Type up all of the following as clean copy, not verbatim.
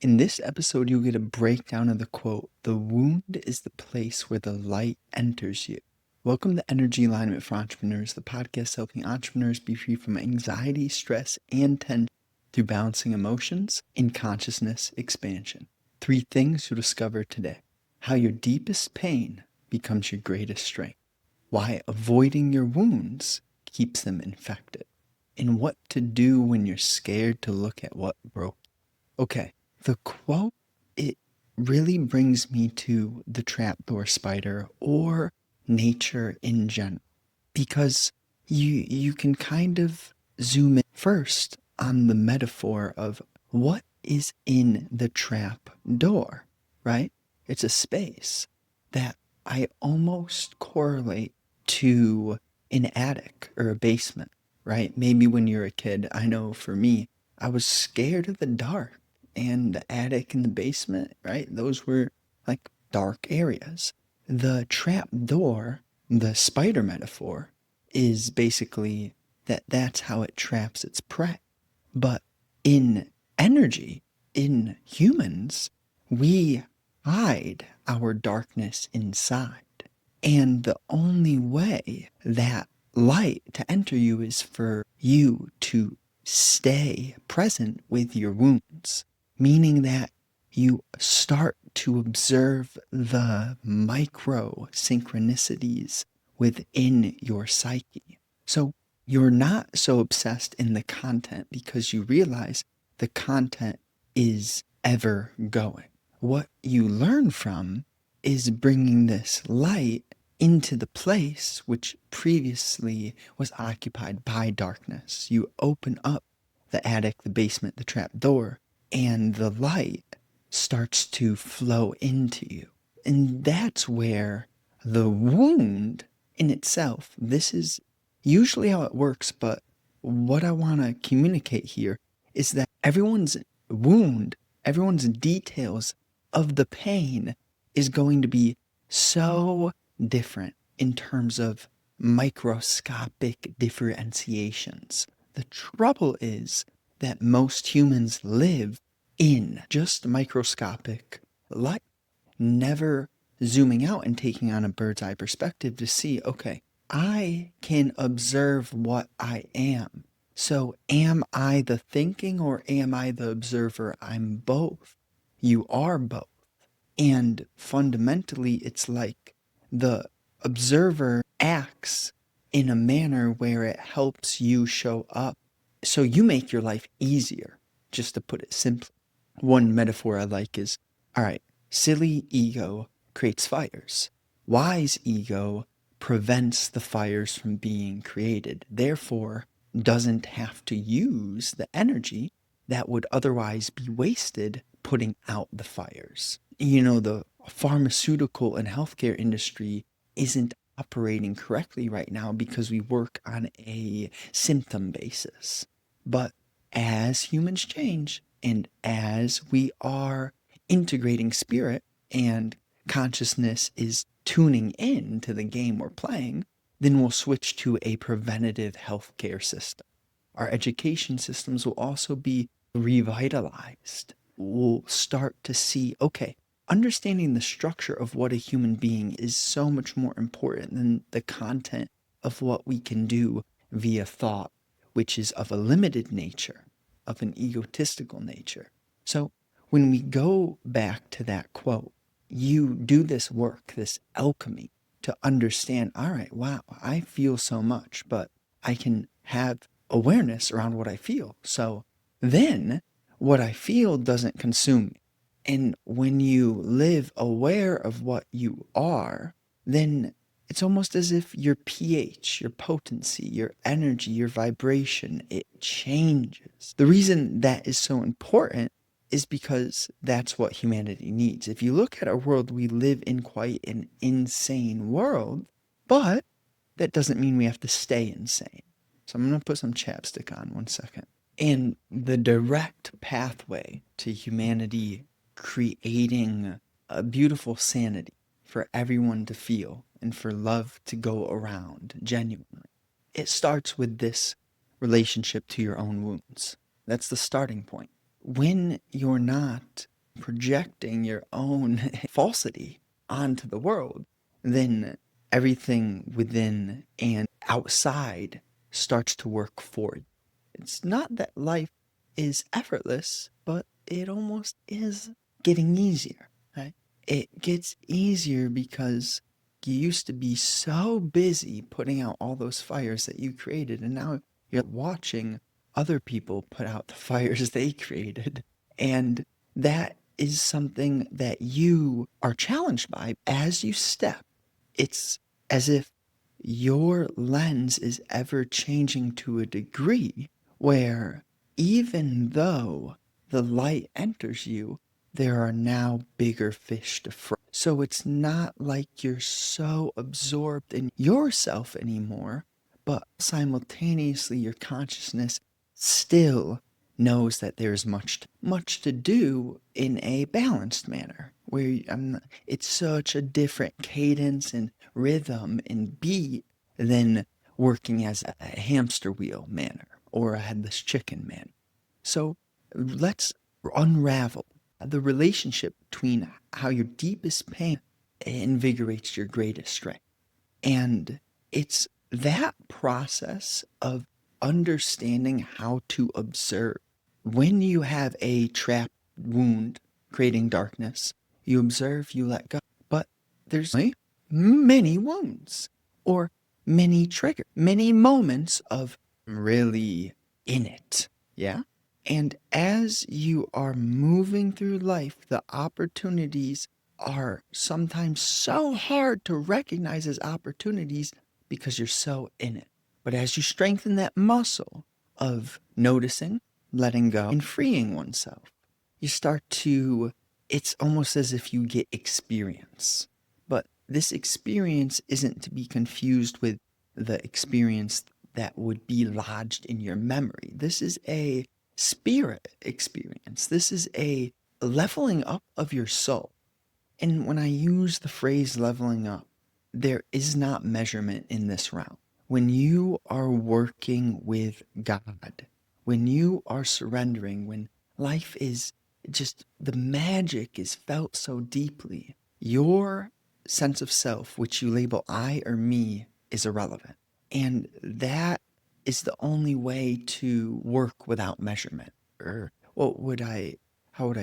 In this episode, you'll get a breakdown of the quote, "The wound is the place where the light enters you." Welcome to Energy Alignment for Entrepreneurs, the podcast helping entrepreneurs be free from anxiety, stress, and tension through balancing emotions and consciousness expansion. 3 things you'll discover today. How your deepest pain becomes your greatest strength. Why avoiding your wounds keeps them infected. And what to do when you're scared to look at what broke. Okay, the quote, it really brings me to the trapdoor spider or nature in general, because you can kind of zoom in first on the metaphor of what is in the trap door, right? It's a space that I almost correlate to an attic or a basement, right? Maybe when you're a kid, I know for me, I was scared of the dark, and the attic and the basement, right? Those were like dark areas. The trap door, the spider metaphor, is basically that's how it traps its prey. But in energy, in humans, we hide our darkness inside. And the only way that light to enter you is for you to stay present with your wounds, meaning that you start to observe the micro synchronicities within your psyche. So you're not so obsessed in the content because you realize the content is ever going. What you learn from is bringing this light into the place which previously was occupied by darkness. You open up the attic, the basement, the trap door, and the light starts to flow into you. And that's where the wound in itself, this is usually how it works, but what I want to communicate here is that everyone's wound, everyone's details of the pain is going to be so different in terms of microscopic differentiations. The trouble is that most humans live in just microscopic light, never zooming out and taking on a bird's eye perspective to see, okay, I can observe what I am. So am I the thinking or am I the observer? I'm both. You are both. And fundamentally, it's like the observer acts in a manner where it helps you show up. So you make your life easier, just to put it simply. One metaphor I like is, all right, silly ego creates fires. Wise ego prevents the fires from being created, therefore doesn't have to use the energy that would otherwise be wasted putting out the fires. The pharmaceutical and healthcare industry isn't operating correctly right now because we work on a symptom basis. But as humans change and as we are integrating spirit and consciousness is tuning in to the game we're playing, then we'll switch to a preventative healthcare system. Our education systems will also be revitalized. We'll start to see, okay, understanding the structure of what a human being is so much more important than the content of what we can do via thought, which is of a limited nature, of an egotistical nature. So when we go back to that quote, you do this work, this alchemy, to understand, all right, wow, I feel so much, but I can have awareness around what I feel. So then what I feel doesn't consume me. And when you live aware of what you are, then it's almost as if your pH, your potency, your energy, your vibration, it changes. The reason that is so important is because that's what humanity needs. If you look at our world, we live in quite an insane world, but that doesn't mean we have to stay insane. So I'm going to put some chapstick on 1 second. And the direct pathway to humanity creating a beautiful sanity for everyone to feel and for love to go around genuinely, it starts with this relationship to your own wounds. That's the starting point. when you're not projecting your own falsity onto the world, then everything within and outside starts to work for you. It's not that life is effortless, but it almost is getting easier. Right? It gets easier because you used to be so busy putting out all those fires that you created, and now you're watching other people put out the fires they created. And that is something that you are challenged by as you step. It's as if your lens is ever changing to a degree where even though the light enters you, there are now bigger fish to fry. So it's not like you're so absorbed in yourself anymore, but simultaneously your consciousness still knows that there's much to do in a balanced manner where it's such a different cadence and rhythm and beat than working as a hamster wheel manner or a headless chicken man. So let's unravel the relationship between how your deepest pain invigorates your greatest strength. And it's that process of understanding how to observe. When you have a trapped wound creating darkness, you observe, you let go. But there's many wounds or many triggers, many moments of really in it. Yeah. And as you are moving through life, the opportunities are sometimes so hard to recognize as opportunities because you're so in it. But as you strengthen that muscle of noticing, letting go, and freeing oneself, you start to, it's almost as if you get experience. But this experience isn't to be confused with the experience that would be lodged in your memory. This is a spirit experience. This is a leveling up of your soul. And when I use the phrase leveling up, there is not measurement in this realm. When you are working with God, when you are surrendering, when life is just the magic is felt so deeply, your sense of self, which you label I or me, is irrelevant. And that is the only way to work without measurement. Or how would I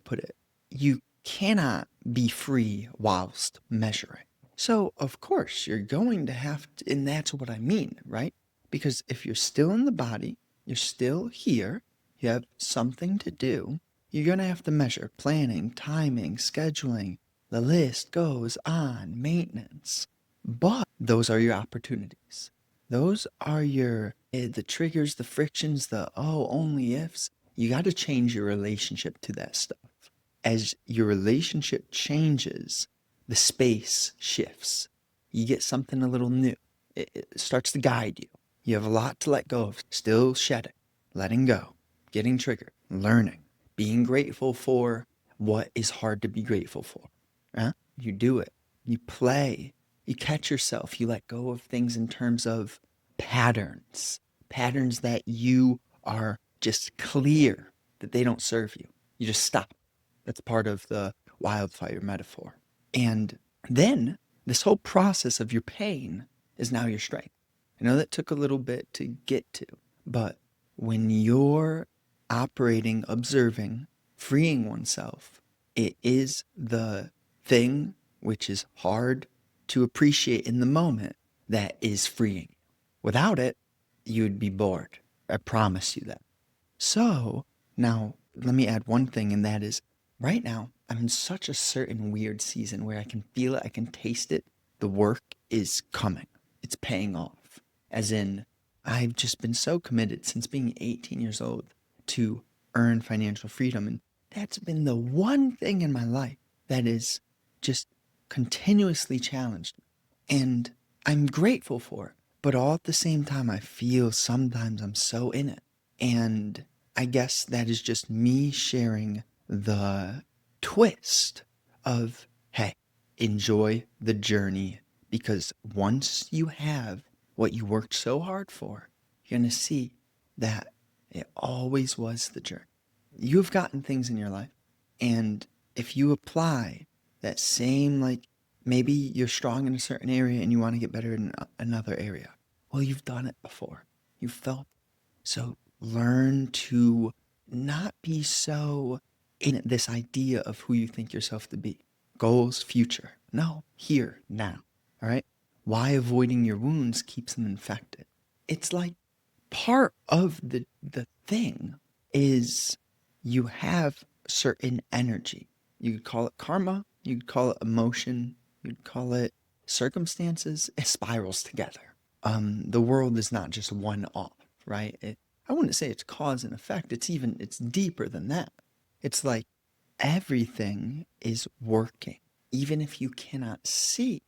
put it? You cannot be free whilst measuring. So, of course, you're going to have to, and that's what I mean, right? Because if you're still in the body, you're still here, you have something to do, you're going to have to measure planning, timing, scheduling. The list goes on, maintenance. But those are your opportunities. Those are the triggers, the frictions, the only ifs. You got to change your relationship to that stuff. As your relationship changes, the space shifts. You get something a little new. It starts to guide you. You have a lot to let go of. Still shedding, letting go, getting triggered, learning, being grateful for what is hard to be grateful for. Huh? You do it. You play. You catch yourself. You let go of things in terms of patterns that you are just clear that they don't serve you. You just stop. That's part of the wildfire metaphor. And then this whole process of your pain is now your strength. I know that took a little bit to get to, but when you're operating, observing, freeing oneself, it is the thing which is hard to appreciate in the moment that is freeing. Without it, you'd be bored. I promise you that. So now let me add one thing, and that is right now I'm in such a certain weird season where I can feel it, I can taste it. The work is coming. It's paying off. As in, I've just been so committed since being 18 years old to earn financial freedom. And that's been the one thing in my life that is just continuously challenged. And I'm grateful for it. But all at the same time, I feel sometimes I'm so in it. And I guess that is just me sharing the twist of, hey, enjoy the journey, because once you have what you worked so hard for, you're going to see that it always was the journey. you've gotten things in your life, and if you apply that same, like maybe you're strong in a certain area and you want to get better in another area, well, you've done it before. You've felt. So learn to not be so in this idea of who you think yourself to be. Goals, future. No, here, now. All right? Why avoiding your wounds keeps them infected. It's like part of the thing is you have certain energy. You could call it karma, you could call it emotion, you'd call it circumstances. It spirals together. The world is not just one off, right? I wouldn't say it's cause and effect. It's deeper than that. It's like everything is working, even if you cannot see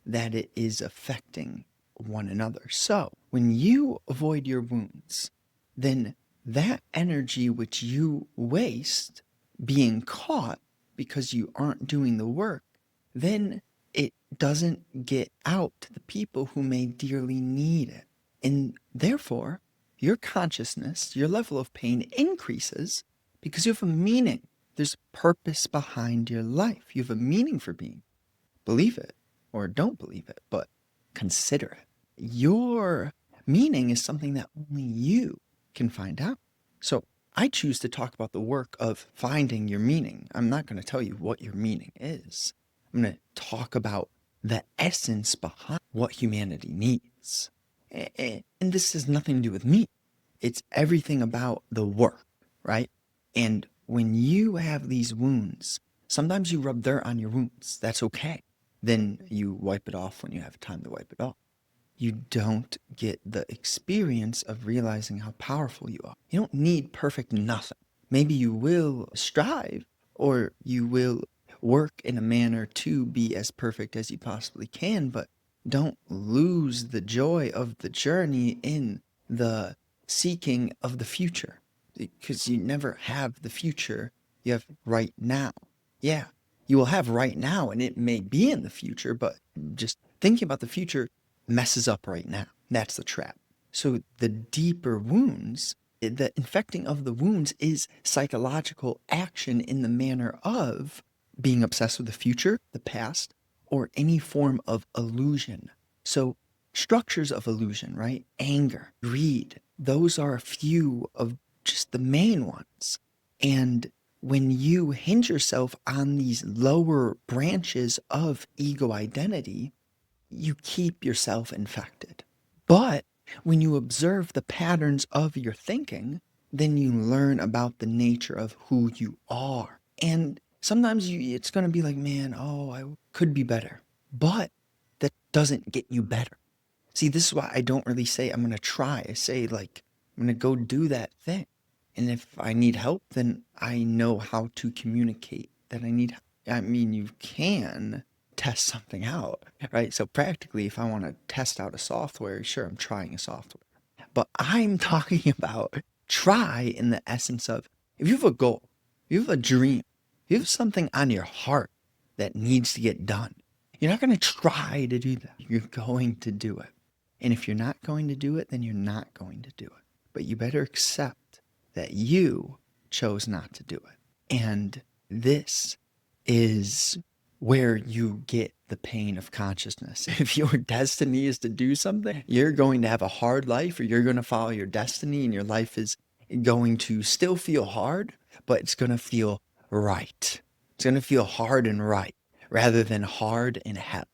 that it is affecting one another. So when you avoid your wounds, then that energy which you waste being caught because you aren't doing the work, then it doesn't get out to the people who may dearly need it. And therefore, your consciousness, your level of pain increases because you have a meaning. There's purpose behind your life. You have a meaning for being. Believe it or don't believe it, but consider it. Your meaning is something that only you can find out. So I choose to talk about the work of finding your meaning. I'm not going to tell you what your meaning is. I'm going to talk about the essence behind what humanity needs. And this has nothing to do with me. It's everything about the work, right? And when you have these wounds, sometimes you rub dirt on your wounds. That's okay. Then you wipe it off when you have time to wipe it off. You don't get the experience of realizing how powerful you are. You don't need perfect nothing. Maybe you will strive or you will work in a manner to be as perfect as you possibly can, but don't lose the joy of the journey in the seeking of the future, because you never have the future. You have right now. Yeah, you will have right now and it may be in the future, but just thinking about the future messes up right now. That's the trap. So the deeper wounds, the infecting of the wounds is psychological action in the manner of being obsessed with the future, the past, or any form of illusion. So structures of illusion, right? Anger, greed, those are a few of just the main ones. And when you hinge yourself on these lower branches of ego identity, you keep yourself infected. But when you observe the patterns of your thinking, then you learn about the nature of who you are. And sometimes it's going to be like, man, oh, I could be better. But that doesn't get you better. See, this is why I don't really say I'm going to try. I say, like, I'm going to go do that thing. And if I need help, then I know how to communicate that I need. I mean, you can test something out, right? So practically, if I want to test out a software, sure, I'm trying a software. But I'm talking about try in the essence of if you have a goal, if you have a dream, if you have something on your heart that needs to get done, you're not going to try to do that. You're going to do it. And if you're not going to do it, then you're not going to do it. But you better accept that you chose not to do it. And this is where you get the pain of consciousness. If your destiny is to do something, you're going to have a hard life, or you're going to follow your destiny, and your life is going to still feel hard, but it's going to feel right. It's going to feel hard and right rather than hard and hell.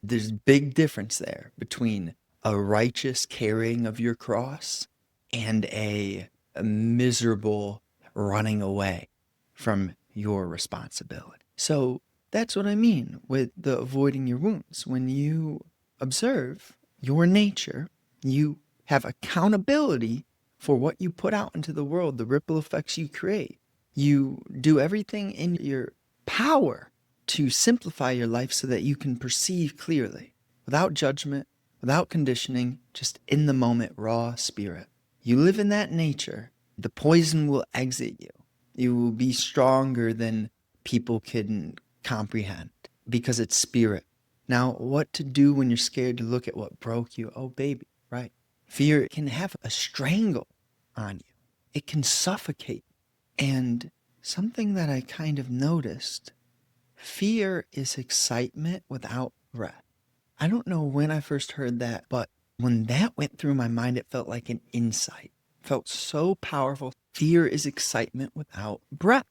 There's a big difference there between a righteous carrying of your cross and a miserable running away from your responsibility. So that's what I mean with the avoiding your wounds. When you observe your nature, you have accountability for what you put out into the world, the ripple effects you create. You do everything in your power to simplify your life so that you can perceive clearly, without judgment, without conditioning, just in the moment, raw spirit. You live in that nature, the poison will exit you. You will be stronger than people can comprehend because it's spirit. Now, what to do when you're scared to look at what broke you? Oh, baby, right? Fear can have a strangle on you. It can suffocate. And something that I kind of noticed, fear is excitement without breath. I don't know when I first heard that, but when that went through my mind, it felt like an insight. It felt so powerful. Fear is excitement without breath.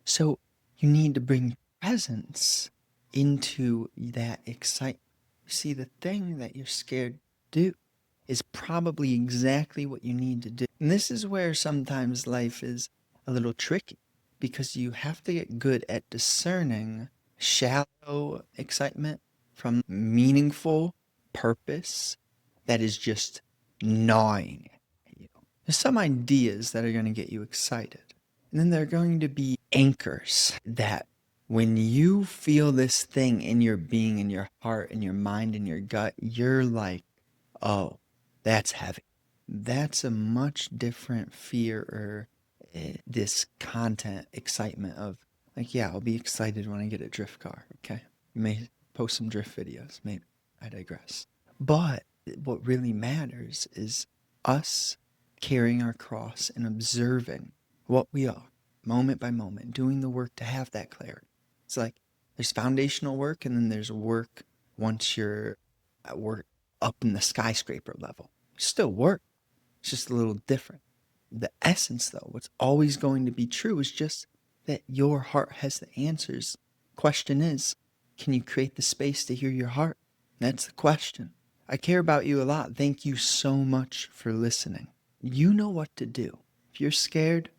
So you need to bring presence into that excitement. See, the thing that you're scared to do is probably exactly what you need to do. And this is where sometimes life is a little tricky because you have to get good at discerning shallow excitement from meaningful purpose that is just gnawing at you. There's some ideas that are going to get you excited. And then there are going to be anchors that when you feel this thing in your being, in your heart, in your mind, in your gut, you're like, oh, that's heavy. That's a much different fear or this content excitement of like, yeah, I'll be excited when I get a drift car. Okay. You may post some drift videos. Maybe. I digress. But what really matters is us carrying our cross and observing what we are moment by moment, doing the work to have that clarity. It's like there's foundational work and then there's work once you're at work up in the skyscraper level. Still work. It's just a little different. The essence, though, what's always going to be true is just that your heart has the answers. Question is, can you create the space to hear your heart? That's the question. I care about you a lot. Thank you so much for listening. You know what to do. If you're scared,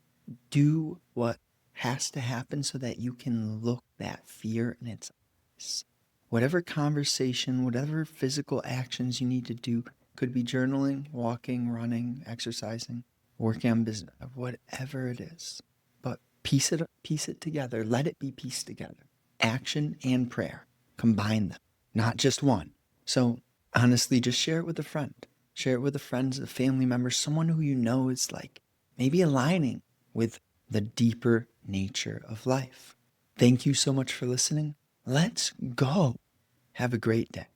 do what has to happen so that you can look that fear in its eyes. Whatever conversation, whatever physical actions you need to do, could be journaling, walking, running, exercising, working on business, whatever it is. But piece it together. Let it be pieced together. Action and prayer. Combine them, not just one. So honestly, just share it with a friend. Share it with a friend, a family member, someone who you know is like maybe aligning with the deeper nature of life. Thank you so much for listening. Let's go. Have a great day.